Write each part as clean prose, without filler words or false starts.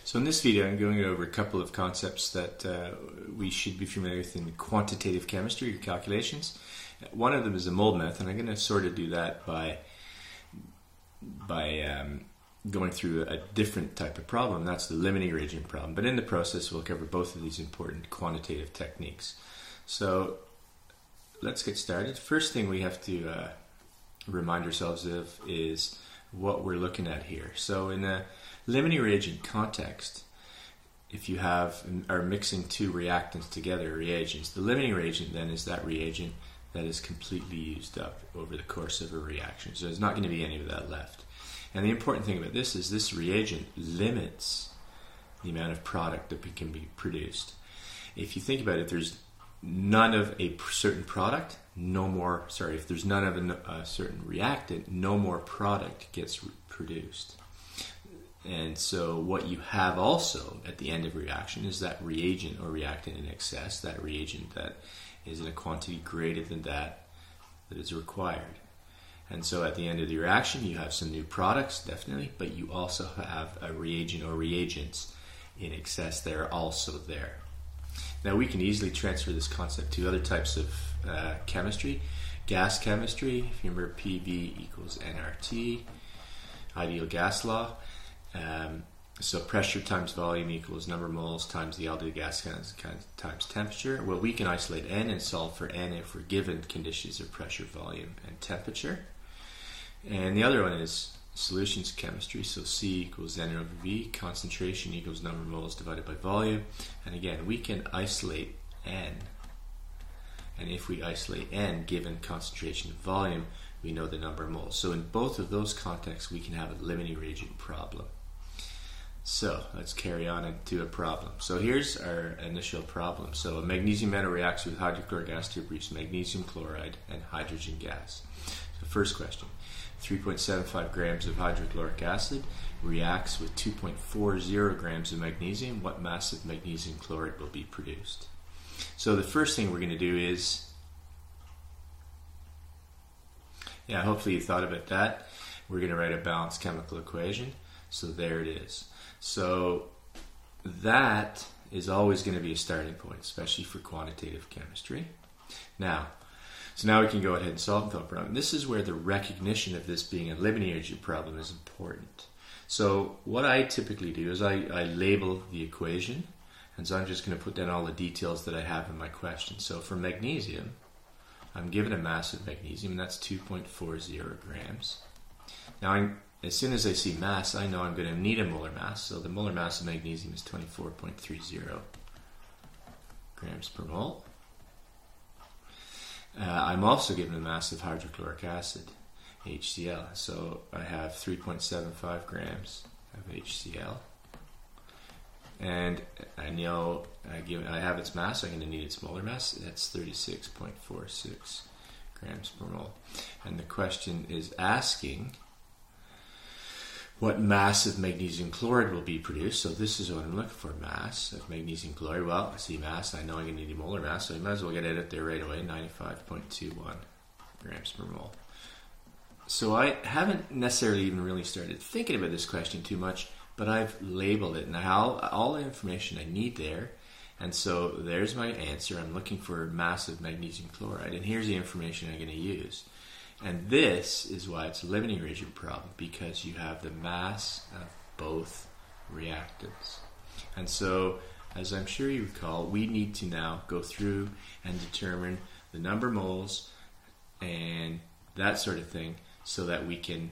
So in this video, I'm going over a couple of concepts that we should be familiar with in quantitative chemistry or calculations. One of them is the mold method, and I'm going to sort of do that by going through a different type of problem. That's the limiting reagent problem. But in the process, we'll cover both of these important quantitative techniques. So let's get started. First thing we have to remind ourselves of is what we're looking at here. So in a limiting reagent context, if you are mixing two reactants together, reagents, the limiting reagent then is that reagent that is completely used up over the course of a reaction. So there's not going to be any of that left. And the important thing about this is this reagent limits the amount of product that can be produced. If you think about it, there's none of a certain product, if there's none of a certain reactant, no more product gets produced. And so what you have also at the end of a reaction is that reagent or reactant in excess, that reagent that is in a quantity greater than that is required. And so at the end of the reaction, you have some new products, definitely, but you also have a reagent or reagents in excess that are also there. Now we can easily transfer this concept to other types of chemistry. Gas chemistry, if you remember PV equals nRT, ideal gas law. So pressure times volume equals number of moles times the aldehyde gas times temperature. Well, we can isolate N and solve for N if we're given conditions of pressure, volume, and temperature. And the other one is solutions chemistry. So C equals N over V, concentration equals number of moles divided by volume. And again, we can isolate N. And if we isolate N given concentration and volume, we know the number of moles. So in both of those contexts, we can have a limiting reagent problem. So let's carry on into a problem. So here's our initial problem. So a magnesium metal reacts with hydrochloric acid to produce magnesium chloride and hydrogen gas. So first question, 3.75 grams of hydrochloric acid reacts with 2.40 grams of magnesium. What mass of magnesium chloride will be produced? So the first thing we're going to do is, hopefully you thought about that. We're going to write a balanced chemical equation. So there it is. So that is always going to be a starting point, especially for quantitative chemistry. Now we can go ahead and solve the problem. This is where the recognition of this being a limiting reagent problem is important. So what I typically do is I label the equation, and so I'm just going to put down all the details that I have in my question. So for magnesium, I'm given a mass of magnesium, and that's 2.40 grams. Now, as soon as I see mass, I know I'm going to need a molar mass. So the molar mass of magnesium is 24.30 grams per mole. I'm also given a mass of hydrochloric acid, HCl. So I have 3.75 grams of HCl. And I know, I have its mass, so I'm going to need its molar mass. That's 36.46 grams per mole. And the question is asking what mass of magnesium chloride will be produced. So this is what I'm looking for, mass of magnesium chloride. Well, I see mass, I know I'm going to need a molar mass, so I might as well get it out there right away, 95.21 grams per mole. So I haven't necessarily even really started thinking about this question too much, but I've labeled it. Now all the information I need there, and so there's my answer. I'm looking for mass of magnesium chloride, and here's the information I'm going to use. And this is why it's a limiting reagent problem, because you have the mass of both reactants. And so, as I'm sure you recall, we need to now go through and determine the number of moles and that sort of thing, so that we can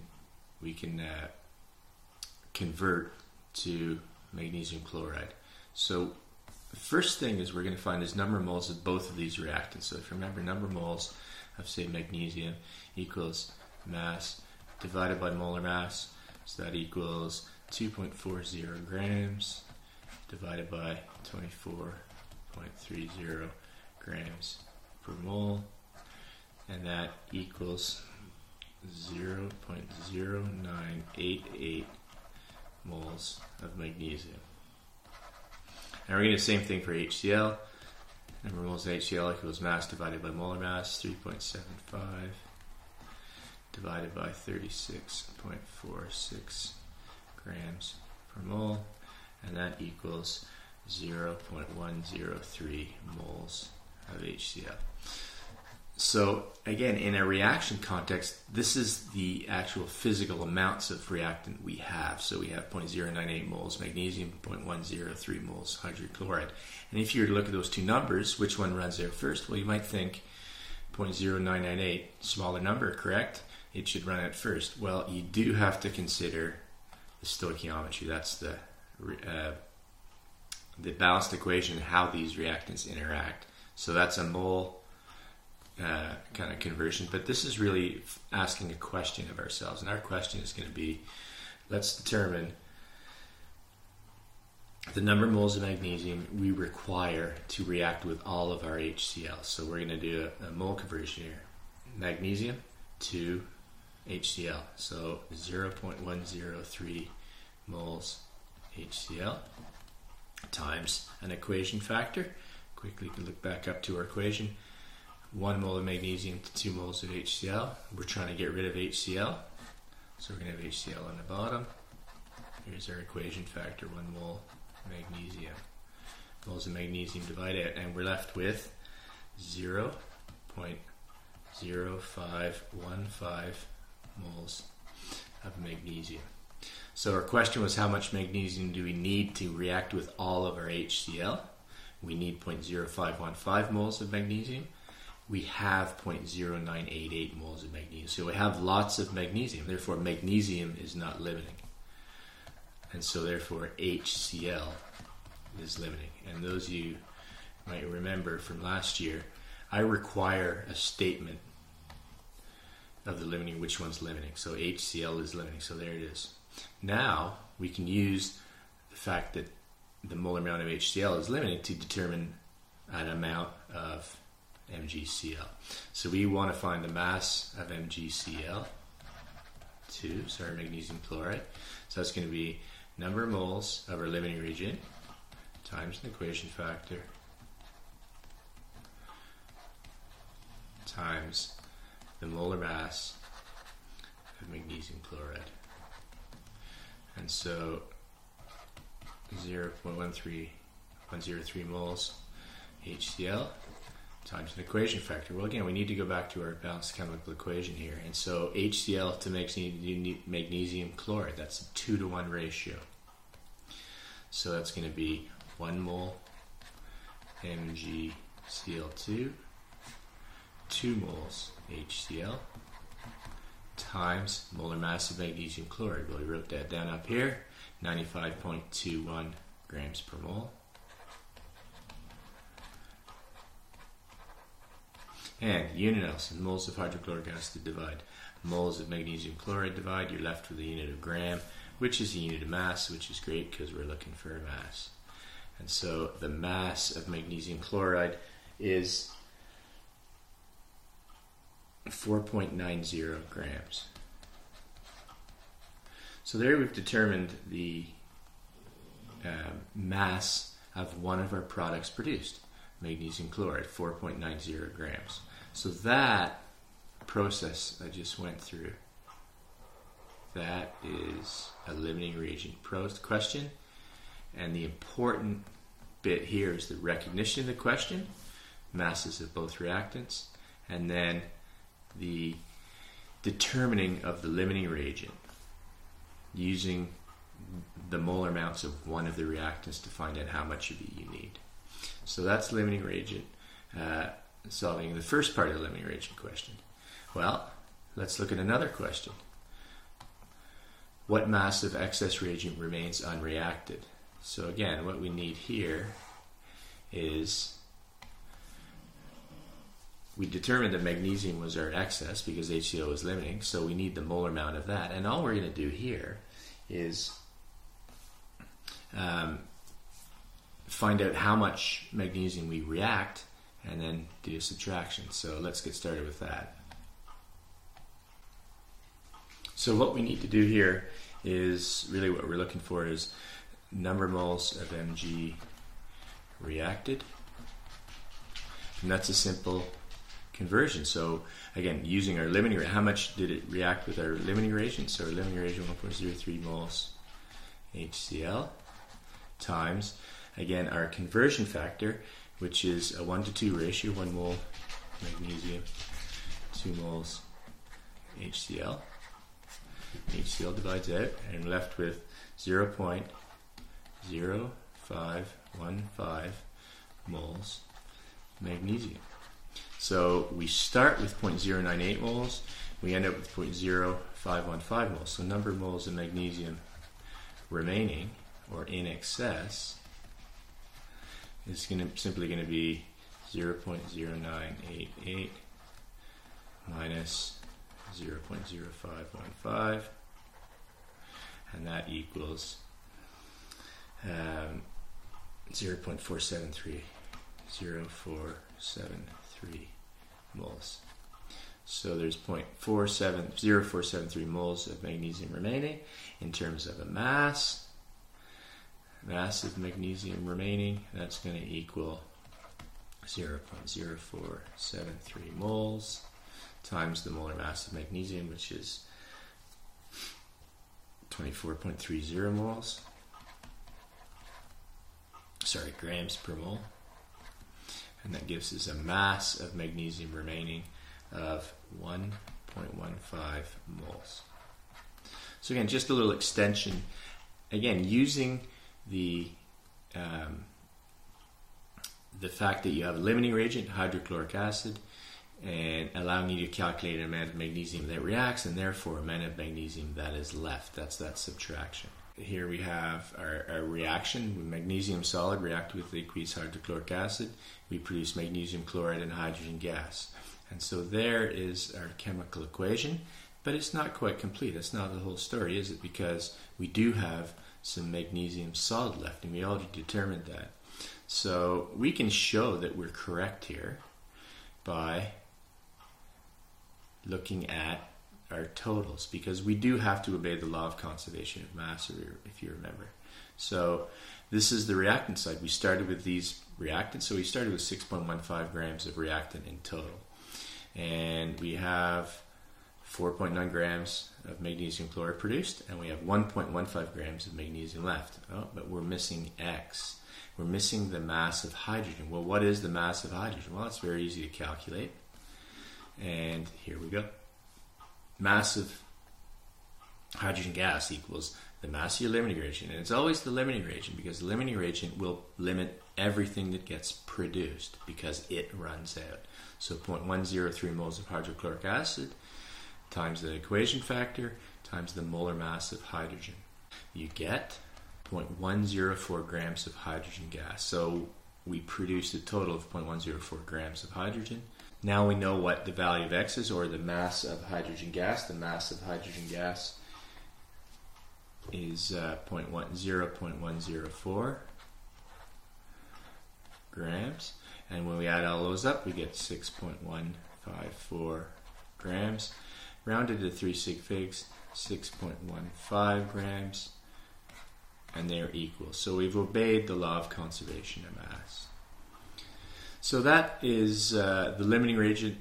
convert to magnesium chloride. So the first thing is we're going to find is number of moles of both of these reactants. So if you remember, number of moles of, say, magnesium equals mass divided by molar mass. So that equals 2.40 grams divided by 24.30 grams per mole. And that equals 0.0988 moles of magnesium. And we're going to do the same thing for HCl. Number of moles of HCl equals mass divided by molar mass, 3.75 divided by 36.46 grams per mole. and that equals 0.103 moles of HCl. So again, in a reaction context, this is the actual physical amounts of reactant we have. So we have 0.098 moles magnesium, 0.103 moles hydrochloride. And if you were to look at those two numbers, which one runs there first? Well, you might think 0.0998, smaller number, correct? It should run out first. Well, you do have to consider the stoichiometry. That's the balanced equation, how these reactants interact. So that's a mole kind of conversion, but this is really asking a question of ourselves, and our question is going to be, let's determine the number of moles of magnesium we require to react with all of our HCl. So we're going to do a mole conversion here, magnesium to HCl, so 0.103 moles HCl times an equation factor. Quickly look back up to our equation. 1 mole of magnesium to 2 moles of HCl. We're trying to get rid of HCl, so we're going to have HCl on the bottom. Here's our equation factor, 1 mole magnesium. Moles of magnesium divide out, and we're left with 0.0515 moles of magnesium. So our question was, how much magnesium do we need to react with all of our HCl? We need 0.0515 moles of magnesium. We have 0.0988 moles of magnesium. So we have lots of magnesium. Therefore, magnesium is not limiting. And so therefore, HCl is limiting. And those of you might remember from last year, I require a statement of the limiting, which one's limiting. So HCl is limiting. So there it is. Now, we can use the fact that the molar amount of HCl is limiting to determine an amount of MgCl. So we want to find the mass of MgCl, magnesium chloride. So that's going to be number of moles of our limiting reagent times an equation factor times the molar mass of magnesium chloride. And so 0.103 moles HCl times an equation factor. Well, again, we need to go back to our balanced chemical equation here. And so HCl to magnesium chloride, that's a 2-to-1 ratio. So that's going to be 1 mole MgCl2, 2 moles HCl, times molar mass of magnesium chloride. Well, we wrote that down up here, 95.21 grams per mole. And unit Nelson, moles of hydrochloric acid divide moles of magnesium chloride divide, you're left with a unit of gram, which is a unit of mass, which is great because we're looking for a mass. And so the mass of magnesium chloride is 4.90 grams. So there we've determined the mass of one of our products produced, magnesium chloride, 4.90 grams. So that process I just went through, that is a limiting reagent question. And the important bit here is the recognition of the question, masses of both reactants, and then the determining of the limiting reagent using the molar amounts of one of the reactants to find out how much of it you need. So that's limiting reagent, solving the first part of the limiting reagent question. Well, let's look at another question. What mass of excess reagent remains unreacted? So again, what we need here is, we determined that magnesium was our excess because HCl was limiting, so we need the molar amount of that. And all we're going to do here is find out how much magnesium we react and then do a subtraction. So let's get started with that. So what we need to do here is, really what we're looking for is number of moles of Mg reacted. And that's a simple conversion. So again, using our limiting reagent, how much did it react with our limiting reagent? So our limiting reagent, 1.03 moles HCl times, again, our conversion factor, which is a 1:2 ratio, 1 mole magnesium, 2 moles HCl. HCl divides out, and left with 0.0515 moles magnesium. So we start with 0.098 moles, we end up with 0.0515 moles. So number of moles of magnesium remaining, or in excess, is simply going to be 0.0988 minus 0.0515, and that equals 0.473 moles. So there's 0.473 moles of magnesium remaining. In terms of a mass of magnesium remaining, that's going to equal 0.0473 moles times the molar mass of magnesium, which is 24.30 moles. Sorry, grams per mole. And that gives us a mass of magnesium remaining of 1.15 moles. So again, just a little extension. Again, using the fact that you have a limiting reagent, hydrochloric acid, and allowing you to calculate an amount of magnesium that reacts, and therefore amount of magnesium that is left. That's that subtraction. Here we have our reaction with magnesium solid react with aqueous hydrochloric acid. We produce magnesium chloride and hydrogen gas. And so there is our chemical equation, but it's not quite complete. That's not the whole story, is it? Because we do have some magnesium solid left, and we already determined that. So we can show that we're correct here by looking at our totals, because we do have to obey the law of conservation of mass, if you remember. So this is the reactant side. We started with these reactants, so we started with 6.15 grams of reactant in total. And we have 4.9 grams of magnesium chloride produced, and we have 1.15 grams of magnesium left. Oh, but we're missing X. We're missing the mass of hydrogen. Well, what is the mass of hydrogen? Well, it's very easy to calculate. And here we go. Mass of hydrogen gas equals the mass of your limiting reagent. And it's always the limiting reagent, because the limiting reagent will limit everything that gets produced because it runs out. So 0.103 moles of hydrochloric acid times the equation factor times the molar mass of hydrogen. You get 0.104 grams of hydrogen gas. So we produced a total of 0.104 grams of hydrogen. Now we know what the value of X is, or the mass of hydrogen gas. The mass of hydrogen gas is 0.104 grams. And when we add all those up, we get 6.154 grams. Rounded to 3 sig figs, 6.15 grams. And they're equal. So we've obeyed the law of conservation of mass. So that is the limiting reagent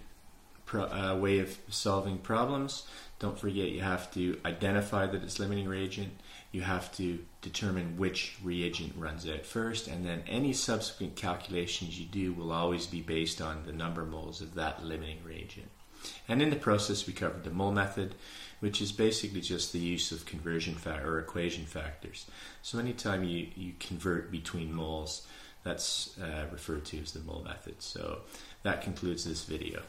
way of solving problems. Don't forget, you have to identify that it's limiting reagent. You have to determine which reagent runs out first, and then any subsequent calculations you do will always be based on the number of moles of that limiting reagent. And in the process, we covered the mole method, which is basically just the use of conversion or equation factors. So anytime you convert between moles, that's referred to as the mole method. So that concludes this video.